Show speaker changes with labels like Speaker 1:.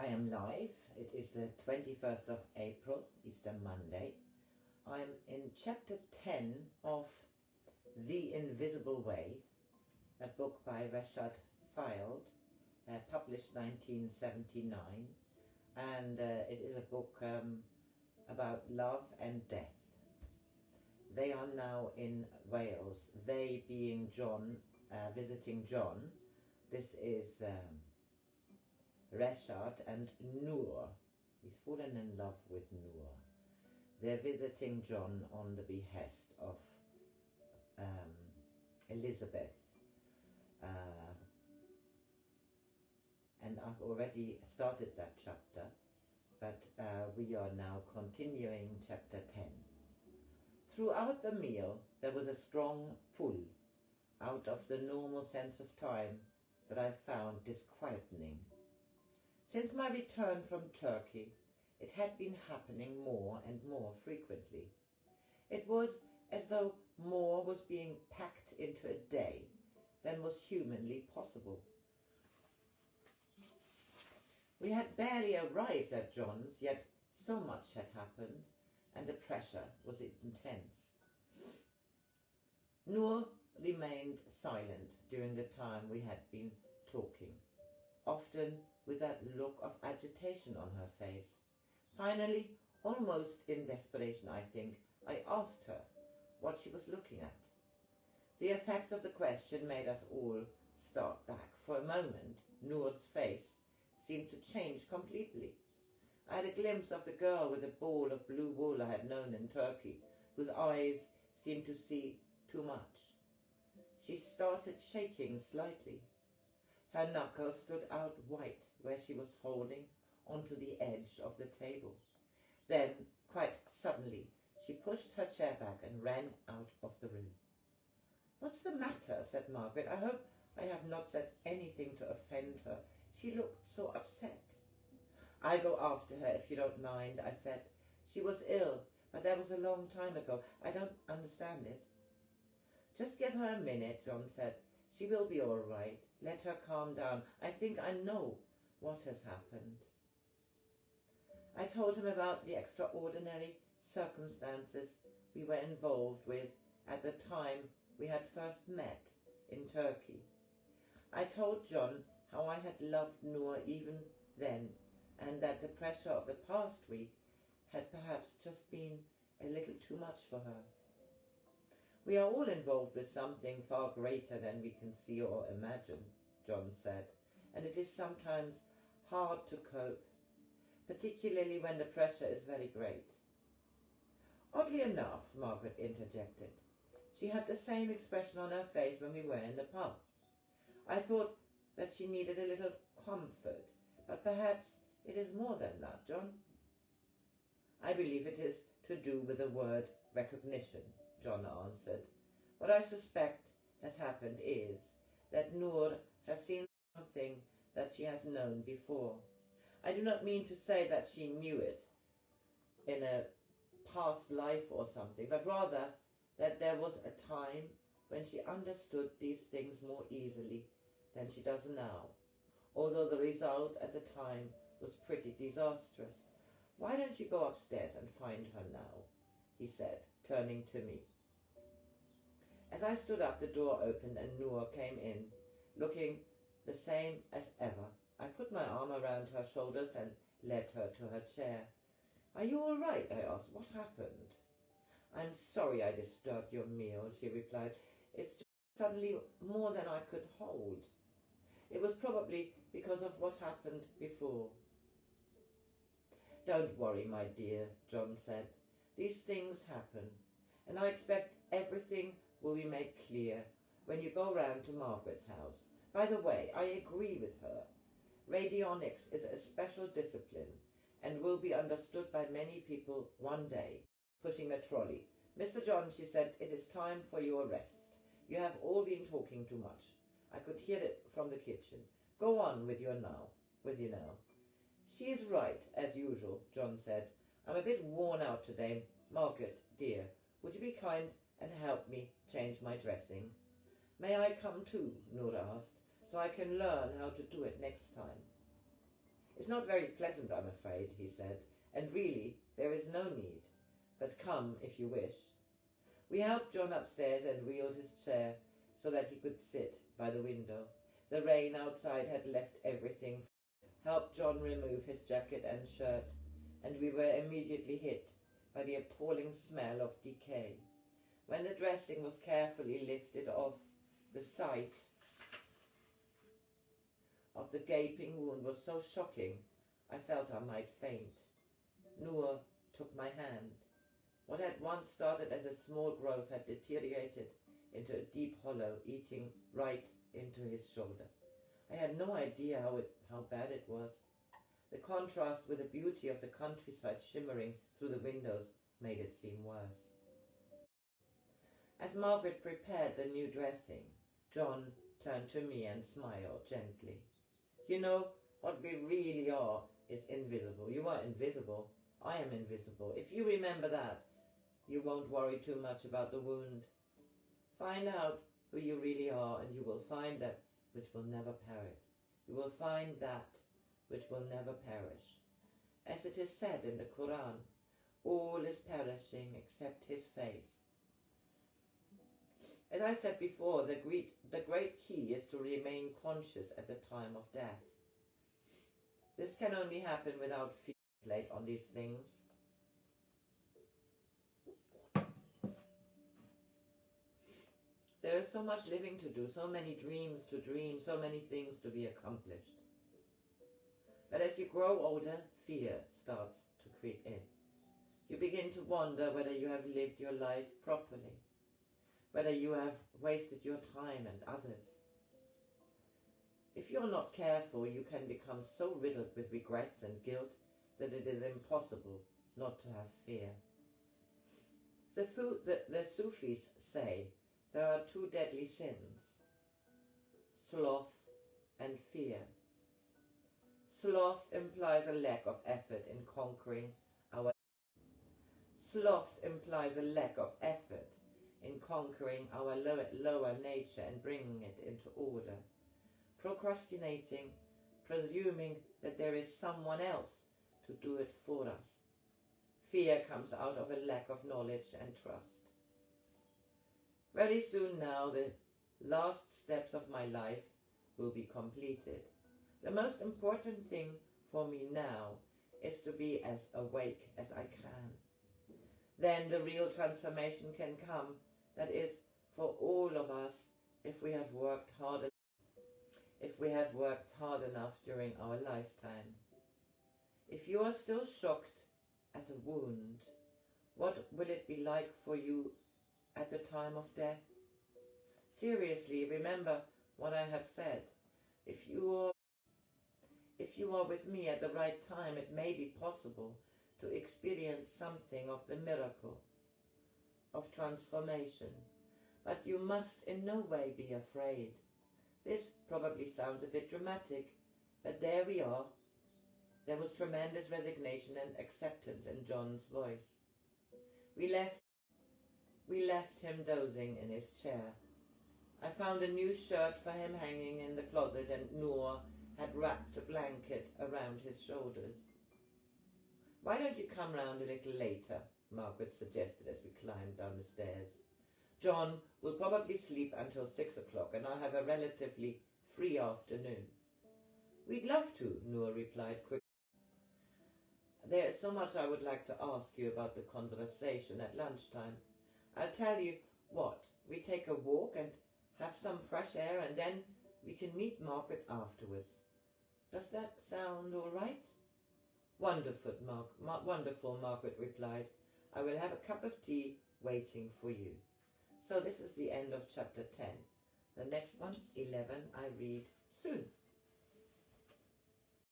Speaker 1: I am live. It is the 21st of April, Easter Monday. I'm in chapter 10 of The Invisible Way, a book by Reshad Feild, published 1979, and it is a book about love and death. They are now in Wales, they being John, visiting John. This is Reshad and Noor. He's fallen in love with Noor. They're visiting John on the behest of Elizabeth. And I've already started that chapter, but we are now continuing chapter 10. Throughout the meal there was a strong pull out of the normal sense of time that I found disquietening. Since my return from Turkey, it had been happening more and more frequently. It was as though more was being packed into a day than was humanly possible. We had barely arrived at John's, yet so much had happened, and the pressure was intense. Noor remained silent during the time we had been talking, often with that look of agitation on her face. Finally, almost in desperation, I think, I asked her what she was looking at. The effect of the question made us all start back. For a moment, Noor's face seemed to change completely. I had a glimpse of the girl with the ball of blue wool I had known in Turkey, whose eyes seemed to see too much. She started shaking slightly. Her knuckles stood out white where she was holding onto the edge of the table. Then, quite suddenly, she pushed her chair back and ran out of the room. "What's the matter?" said Margaret. "I hope I have not said anything to offend her. She looked so upset." "I'll go after her if you don't mind," I said. "She was ill, but that was a long time ago. I don't understand it." "Just give her a minute," John said. "She will be all right. Let her calm down. I think I know what has happened." I told him about the extraordinary circumstances we were involved with at the time we had first met in Turkey. I told John how I had loved Noor even then, and that the pressure of the past week had perhaps just been a little too much for her. "We are all involved with something far greater than we can see or imagine," John said, "and it is sometimes hard to cope, particularly when the pressure is very great." "Oddly enough," Margaret interjected, "she had the same expression on her face when we were in the pub. I thought that she needed a little comfort, but perhaps it is more than that, John." "I believe it is to do with the word recognition," John answered. "What I suspect has happened is that Noor has seen something that she has known before. I do not mean to say that she knew it in a past life or something, but rather that there was a time when she understood these things more easily than she does now, although the result at the time was pretty disastrous. Why don't you go upstairs and find her now?" he said, turning to me. As I stood up, the door opened and Noor came in, looking the same as ever. I put my arm around her shoulders and led her to her chair. "Are you all right?" I asked. "What happened?" "I'm sorry I disturbed your meal," she replied. "It's just suddenly more than I could hold. It was probably because of what happened before." "Don't worry, my dear," John said. "These things happen, and I expect everything will be made clear when you go round to Margaret's house. By the way, I agree with her. Radionics is a special discipline and will be understood by many people one day." Pushing the trolley. "Mr. John," she said, "it is time for your rest. You have all been talking too much. I could hear it from the kitchen. Go on with you now. "She is right, as usual," John said. "I'm a bit worn out today. Margaret, dear, would you be kind and help me change my dressing?" "May I come too?" Noor asked, "so I can learn how to do it next time." "It's not very pleasant, I'm afraid," he said, "and really there is no need. But come if you wish." We helped John upstairs and wheeled his chair so that he could sit by the window. The rain outside had left everything. Helped John remove his jacket and shirt, and we were immediately hit by the appalling smell of decay. When the dressing was carefully lifted off, the sight of the gaping wound was so shocking I felt I might faint. Noor took my hand. What had once started as a small growth had deteriorated into a deep hollow, eating right into his shoulder. I had no idea how bad it was. The contrast with the beauty of the countryside shimmering through the windows made it seem worse. As Margaret prepared the new dressing, John turned to me and smiled gently. "You know, what we really are is invisible. You are invisible. I am invisible. If you remember that, you won't worry too much about the wound. Find out who you really are, and you will find that which will never perish. You will find that which will never perish. As it is said in the Quran, all is perishing except his face." As I said before, the great key is to remain conscious at the time of death. This can only happen without fear laid on these things. There is so much living to do, so many dreams to dream, so many things to be accomplished. But as you grow older, fear starts to creep in. You begin to wonder whether you have lived your life properly, whether you have wasted your time and others. If you're not careful, you can become so riddled with regrets and guilt that it is impossible not to have fear. The Sufis say there are two deadly sins: sloth and fear. Sloth implies a lack of effort in conquering our lower nature and bringing it into order. Procrastinating, presuming that there is someone else to do it for us. Fear comes out of a lack of knowledge and trust. Very soon now, the last steps of my life will be completed. The most important thing for me now is to be as awake as I can. Then the real transformation can come, that is, for all of us, if we have worked hard enough during our lifetime. If you are still shocked at a wound, what will it be like for you at the time of death? Seriously, remember what I have said. If you are with me at the right time, it may be possible to experience something of the miracle of transformation. But you must in no way be afraid. This probably sounds a bit dramatic, but there we are. There was tremendous resignation and acceptance in John's voice. We left him dozing in his chair. I found a new shirt for him hanging in the closet, and Noor had wrapped a blanket around his shoulders. "Why don't you come round a little later?" Margaret suggested as we climbed down the stairs. "John will probably sleep until 6 o'clock, and I'll have a relatively free afternoon." "We'd love to," Noor replied quickly. "There is so much I would like to ask you about the conversation at lunchtime. I'll tell you what, we take a walk and have some fresh air, and then we can meet Margaret afterwards. Does that sound all right?" Wonderful, Margaret replied. "I will have a cup of tea waiting for you." So this is the end of chapter 10. The next one, 11, I read soon.